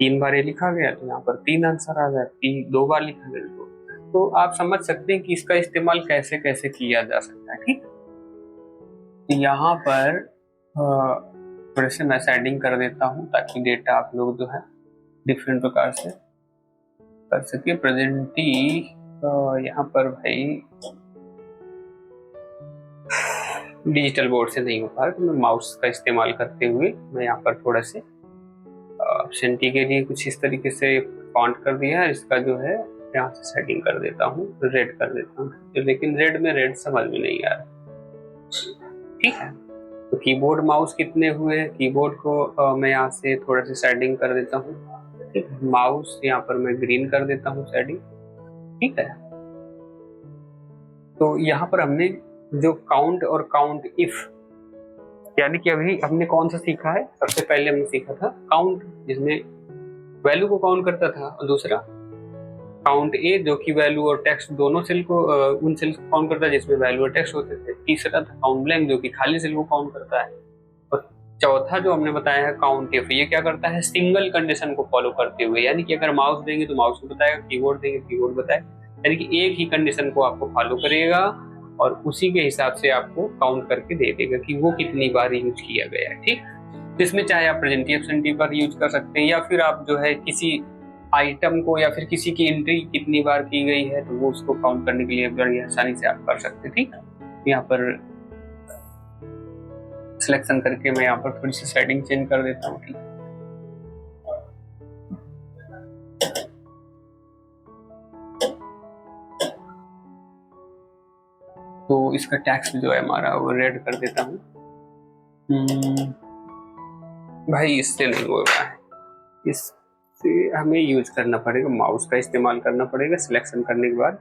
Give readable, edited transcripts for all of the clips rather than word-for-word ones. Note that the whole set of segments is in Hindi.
3 बार ये लिखा गया तो यहाँ पर 3 आंसर आ गया, 2 बार लिखा गया तो आप समझ सकते हैं कि इसका इस्तेमाल कैसे कैसे किया जा सकता है। ठीक, यहाँ पर थोड़े से मैं सेटिंग कर देता हूँ ताकि डेटा आप लोग जो है डिफरेंट प्रकार से कर सके। प्रेजेंटी यहाँ पर भाई डिजिटल बोर्ड से नहीं हो पा रहा तो मैं माउस का इस्तेमाल करते हुए मैं यहाँ पर थोड़ा से ऑप्शनटी के लिए कुछ इस तरीके से फॉन्ट कर दिया है। इसका जो है यहाँ से सेटिंग कर देता हूँ, रेड कर देता हूँ, लेकिन रेड में रेड समझ में नहीं आ रहा। ठीक है, तो कीबोर्ड माउस कितने हुए, कीबोर्ड को मैं यहाँ से थोड़ा सा सेटिंग कर देता हूँ। ठीक, माउस यहाँ पर मैं ग्रीन कर देता हूँ सेटिंग। ठीक है, तो यहाँ पर हमने जो काउंट और काउंट इफ, यानी कि अभी हमने कौन सा सीखा है, सबसे पहले हमने सीखा था काउंट जिसमें वैल्यू को काउंट करता था, और दूसरा काउंट ए जो कि वैल्यू और टेक्स्ट दोनों सेल को उन सेल्स को काउंट करता है जिसमें वैल्यू और टेक्स्ट होते थे। तीसरा था काउंट ब्लैंक जो कि खाली सेल को काउंट करता है। और चौथा जो हमने बताया है काउंट इफ, ये क्या करता है, सिंगल कंडीशन को फॉलो करते हुए, यानी कि अगर माउस देंगे तो माउस को बताएगा, कीबोर्ड देंगे कीबोर्ड बताएगा, यानी कि एक ही कंडीशन को आपको फॉलो करेगा और उसी के हिसाब से आपको काउंट करके दे देगा कि वो कितनी बार यूज किया गया है। ठीक, तो इसमें चाहे आप प्रेजेंट एब्सेंटी पर यूज कर सकते हैं या फिर आप जो है किसी आइटम को या फिर किसी की एंट्री कितनी बार की गई है तो वो उसको काउंट करने के लिए बड़ी आसानी से आप कर सकते हैं। ठीक, यहाँ पर सिलेक्शन करके मैं यहाँ पर थोड़ी सी सेटिंग चेंज कर देता हूँ। ठीक, तो इसका टेक्स्ट जो है हमारा वो रेड कर देता हूँ। भाई इससे नहीं होगा, इससे हमें यूज करना पड़ेगा, माउस का इस्तेमाल करना पड़ेगा सिलेक्शन करने के बाद।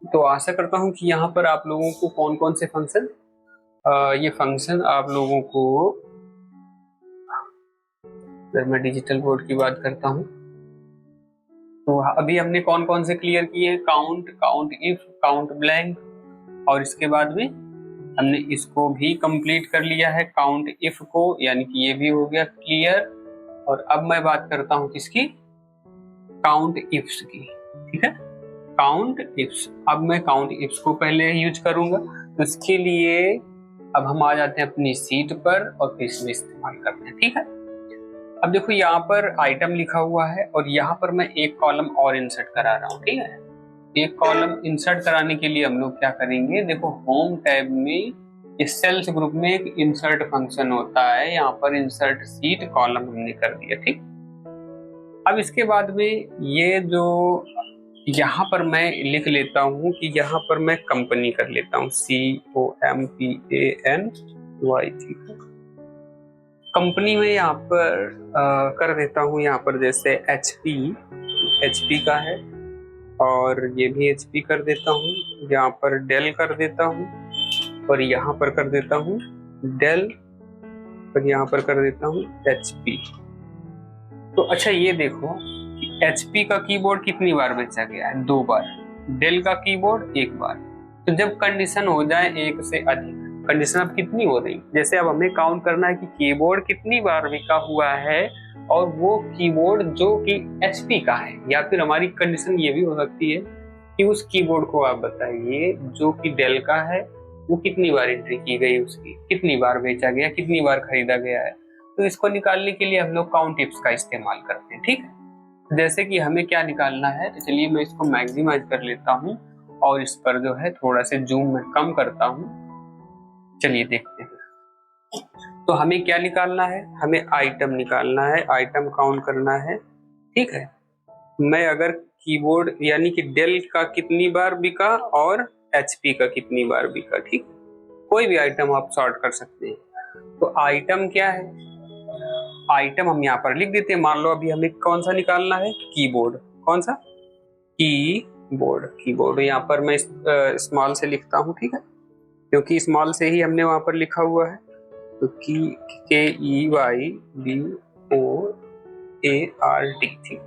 तो आशा करता हूँ कि यहाँ पर आप लोगों को कौन कौन से फंक्शन, ये फंक्शन आप लोगों को, अगर मैं डिजिटल बोर्ड की बात करता हूँ तो अभी हमने कौन कौन से क्लियर किए हैं, count, count if, count blank, और इसके बाद में हमने इसको भी कंप्लीट कर लिया है काउंट इफ को, यानी कि ये भी हो गया क्लियर। और अब मैं बात करता हूँ किसकी, काउंट इफ्स की। ठीक है, काउंट इफ्स, अब मैं काउंट इफ्स को पहले यूज करूंगा, तो इसके लिए अब हम आ जाते हैं अपनी सीट पर और फिर इसमें इस्तेमाल करते हैं। ठीक है, अब देखो यहाँ पर आइटम लिखा हुआ है और यहाँ पर मैं एक कॉलम और इंसर्ट करा रहा हूँ। ठीक है, एक कॉलम इंसर्ट कराने के लिए हम लोग क्या करेंगे, देखो होम टैब में इस सेल्स ग्रुप में एक इंसर्ट फंक्शन होता है, यहाँ पर इंसर्ट सीट कॉलम हमने कर दिया। ठीक, अब इसके बाद में ये जो यहाँ पर मैं लिख लेता हूँ कि यहाँ पर मैं कंपनी कर लेता हूँ, COMPANY। कंपनी में यहाँ पर कर देता हूँ, यहाँ पर जैसे HP का है और ये भी HP कर देता हूँ, यहाँ पर डेल कर देता हूँ और यहाँ पर कर देता हूँ डेल और यहाँ पर कर देता हूँ HP। तो अच्छा ये देखो कि HP का कीबोर्ड कितनी बार बेचा गया है, 2 बार, डेल का कीबोर्ड 1 बार। तो जब कंडीशन हो जाए 1 से अधिक, कंडीशन अब कितनी हो रही, जैसे अब हमें काउंट करना है कि कीबोर्ड कितनी बार बिका हुआ है और वो कीबोर्ड जो कि HP का है, या फिर हमारी कंडीशन ये भी हो सकती है कि उस कीबोर्ड को आप बताइए जो कि डेल का है वो कितनी बार एंट्री की गई, उसकी कितनी बार बेचा गया, कितनी बार खरीदा गया है। तो इसको निकालने के लिए हम लोग काउंट इफ्स का इस्तेमाल करते हैं। ठीक है, जैसे कि हमें क्या निकालना है, तो चलिए मैं इसको मैक्सिमाइज कर लेता हूँ और इस पर जो है थोड़ा से जूम में कम करता हूँ। चलिए देखते हैं, तो हमें क्या निकालना है, हमें आइटम निकालना है, आइटम काउंट करना है। ठीक है, मैं अगर कीबोर्ड यानी कि डेल का कितनी बार बिका और HP का कितनी बार बिका, ठीक, कोई भी आइटम आप सॉर्ट कर सकते हैं। तो आइटम क्या है, आइटम हम यहाँ पर लिख देते हैं। मान लो अभी हमें कौन सा निकालना है, कीबोर्ड, कौन सा, कीबोर्ड, कीबोर्ड यहाँ पर मैं स्मॉल से लिखता हूँ। ठीक है, क्योंकि स्मॉल से ही हमने वहां पर लिखा हुआ है, तो KEYBOARD। ठीक,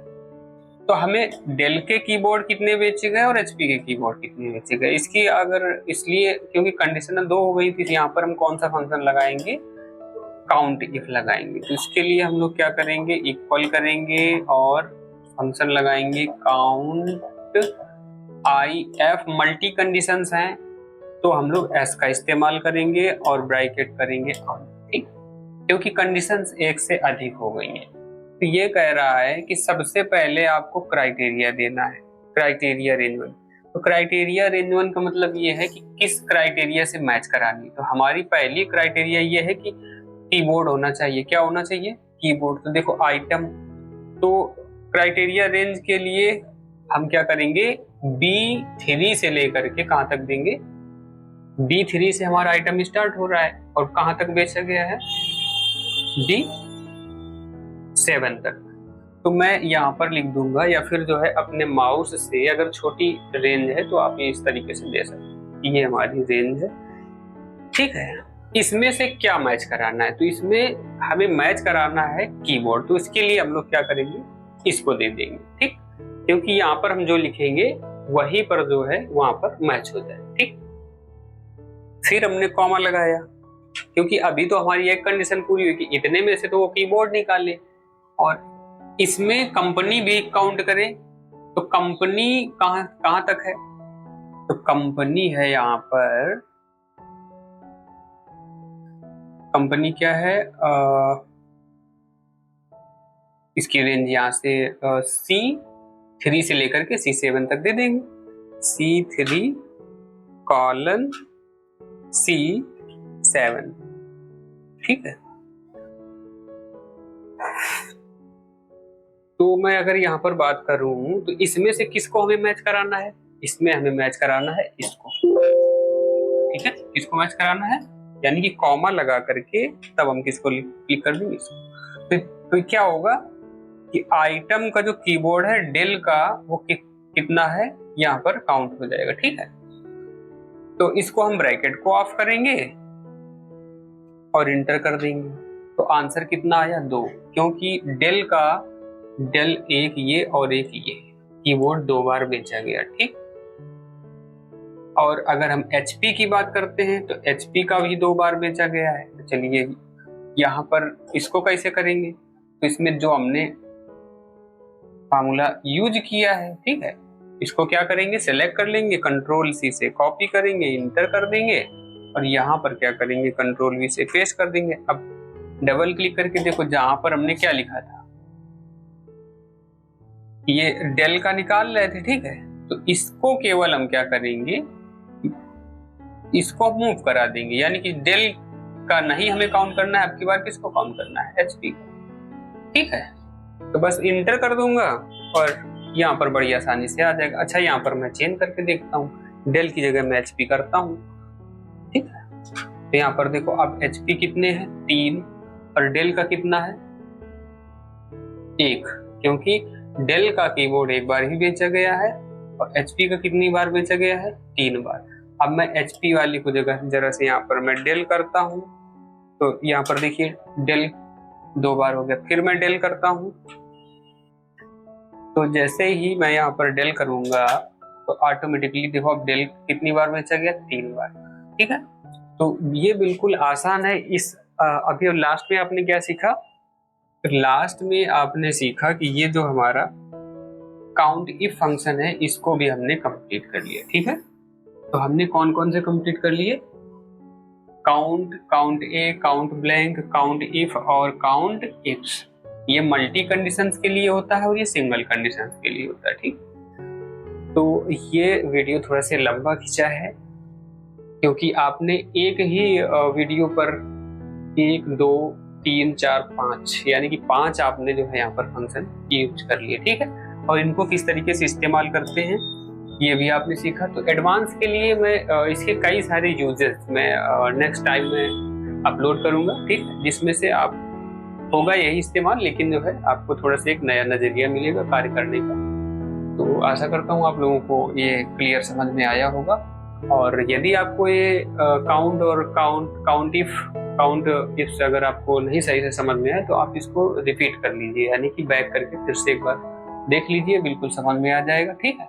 तो हमें डेल के कीबोर्ड कितने बेचे गए और HP के कीबोर्ड कितने बेचे गए, इसकी अगर, इसलिए क्योंकि कंडीशन 2 हो गई थी, यहाँ पर हम कौन सा फंक्शन लगाएंगे, काउंट इफ लगाएंगे। तो इसके लिए हम लोग क्या करेंगे, इक्वल करेंगे और फंक्शन लगाएंगे count I F. Multi conditions हैं तो हम लोग एस का इस्तेमाल करेंगे और ब्रैकेट करेंगे काउंट, ठीक, क्योंकि कंडीशंस एक से अधिक हो गई हैं। तो ये कह रहा है कि सबसे पहले आपको क्राइटेरिया देना है, क्राइटेरिया रेंज 1। तो क्राइटेरिया रेंज 1 का मतलब ये है कि किस क्राइटेरिया से मैच करानी। तो हमारी पहली क्राइटेरिया ये है कि कीबोर्ड होना चाहिए। क्या होना चाहिए, कीबोर्ड। तो देखो आइटम, तो क्राइटेरिया रेंज के लिए हम क्या करेंगे, B3 से लेकर के कहां तक देंगे, D3 से हमारा आइटम स्टार्ट हो रहा है और कहां तक बेचा गया है, D7 तक। तो मैं यहाँ पर लिख दूंगा, या फिर जो है अपने माउस से, अगर छोटी रेंज है तो आप इस तरीके से दे सकते, ये हमारी रेंज है, ठीक है। इसमें से क्या मैच कराना है, तो इसमें हमें मैच कराना है कीबोर्ड। तो इसके लिए हम लोग क्या करेंगे, इसको दे देंगे, ठीक, क्योंकि यहाँ पर हम जो लिखेंगे वही पर जो है वहां पर मैच हो जाए, ठीक। फिर हमने कॉमा लगाया, क्योंकि अभी तो हमारी एक कंडीशन पूरी हुई कि इतने में से तो वो कीबोर्ड निकाले और इसमें कंपनी भी काउंट करें। तो कंपनी कहां तक है, तो कंपनी है यहाँ पर, कंपनी क्या है, इसकी रेंज यहाँ से C3 से लेकर के C7 तक दे देंगे, C3 कॉलन C7, ठीक है। तो मैं अगर यहाँ पर बात करूं तो इसमें से किसको हमें मैच कराना है, इसमें हमें मैच कराना है इसको, ठीक है, किसको मैच कराना है, यानी कि कॉमा लगा करके तब हम किसको क्लिक कर देंगे, इसको। तो क्या होगा कि आइटम का जो कीबोर्ड है डेल का वो कितना है यहाँ पर काउंट हो जाएगा, ठीक है। तो इसको हम ब्रैकेट को ऑफ करेंगे और इंटर कर देंगे। तो आंसर कितना आया, 2, क्योंकि डेल एक ये और एक ये, कीबोर्ड 2 बार बेचा गया, ठीक। और अगर हम HP की बात करते हैं तो HP का भी 2 बार बेचा गया है। तो चलिए यहाँ पर इसको कैसे करेंगे, तो इसमें जो हमने फार्मूला यूज किया है, ठीक है, इसको क्या करेंगे, सेलेक्ट कर लेंगे, कंट्रोल C से कॉपी करेंगे, इंटर कर देंगे और यहाँ पर क्या करेंगे, कंट्रोल V से पेस्ट कर देंगे। अब डबल क्लिक करके देखो जहां पर हमने क्या लिखा था, ये डेल का निकाल रहे थे, ठीक है। तो इसको केवल हम क्या करेंगे, इसको मूव करा देंगे, यानी कि डेल का नहीं हमें काउंट करना है, अब की बार किसको काउंट करना है, HP को, ठीक है। तो बस इंटर कर दूंगा और यहाँ पर बड़ी आसानी से आ जाएगा। अच्छा, यहाँ पर मैं चेंज करके देखता हूँ, डेल की जगह मैं HP करता हूँ, ठीक है। तो यहाँ पर देखो अब HP कितने हैं, 3, और डेल का कितना है, 1, क्योंकि डेल का कीबोर्ड 1 बार ही बेचा गया है और HP का कितनी बार बेचा गया है, 3 बार। अब मैं HP वाली को जरा से यहाँ पर मैं डेल करता हूँ, तो यहाँ पर देखिए डेल 2 बार हो गया, फिर मैं डेल करता हूँ। तो जैसे ही मैं यहाँ पर डेल करूंगा तो ऑटोमेटिकली देखो अब डेल कितनी बार बेचा गया, 3 बार, ठीक है। तो ये बिल्कुल आसान है। इस अभी लास्ट में आपने क्या सीखा, लास्ट में आपने सीखा कि ये जो हमारा काउंट इफ फंक्शन है इसको भी हमने कंप्लीट कर लिया, ठीक है। तो हमने कौन कौन से कंप्लीट कर लिए, count A, count blank, count if और काउंट इफ्स। ये मल्टी कंडीशंस के लिए होता है और ये सिंगल कंडीशंस के लिए होता है, ठीक। तो ये वीडियो थोड़ा सा लंबा खींचा है क्योंकि आपने एक ही वीडियो पर 1, 2, 3, 4, 5 यानी कि 5 आपने जो है यहाँ पर फंक्शन यूज कर लिए, ठीक है। और इनको किस तरीके से इस्तेमाल करते हैं ये भी आपने सीखा। तो एडवांस के लिए मैं इसके कई सारे यूजेस मैं नेक्स्ट टाइम में अपलोड करूंगा, ठीक है, जिसमें से आप होगा यही इस्तेमाल, लेकिन जो है आपको थोड़ा सा एक नया नजरिया मिलेगा कार्य करने का। तो आशा करता हूँ आप लोगों को ये क्लियर समझ में आया होगा। और यदि आपको ये काउंट और काउंट इफ अगर आपको नहीं सही से समझ में आए तो आप इसको रिपीट कर लीजिए, यानी कि बैक करके फिर से एक बार देख लीजिए, बिल्कुल समझ में आ जाएगा, ठीक है।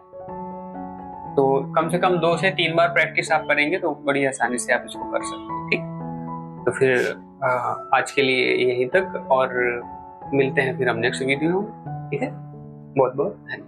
तो कम से कम 2 से 3 बार प्रैक्टिस आप करेंगे तो बड़ी आसानी से आप इसको कर सकते हैं, ठीक। तो फिर आज के लिए यहीं तक, और मिलते हैं फिर हम नेक्स्ट वीडियो में। ठीक है, बहुत बहुत धन्यवाद।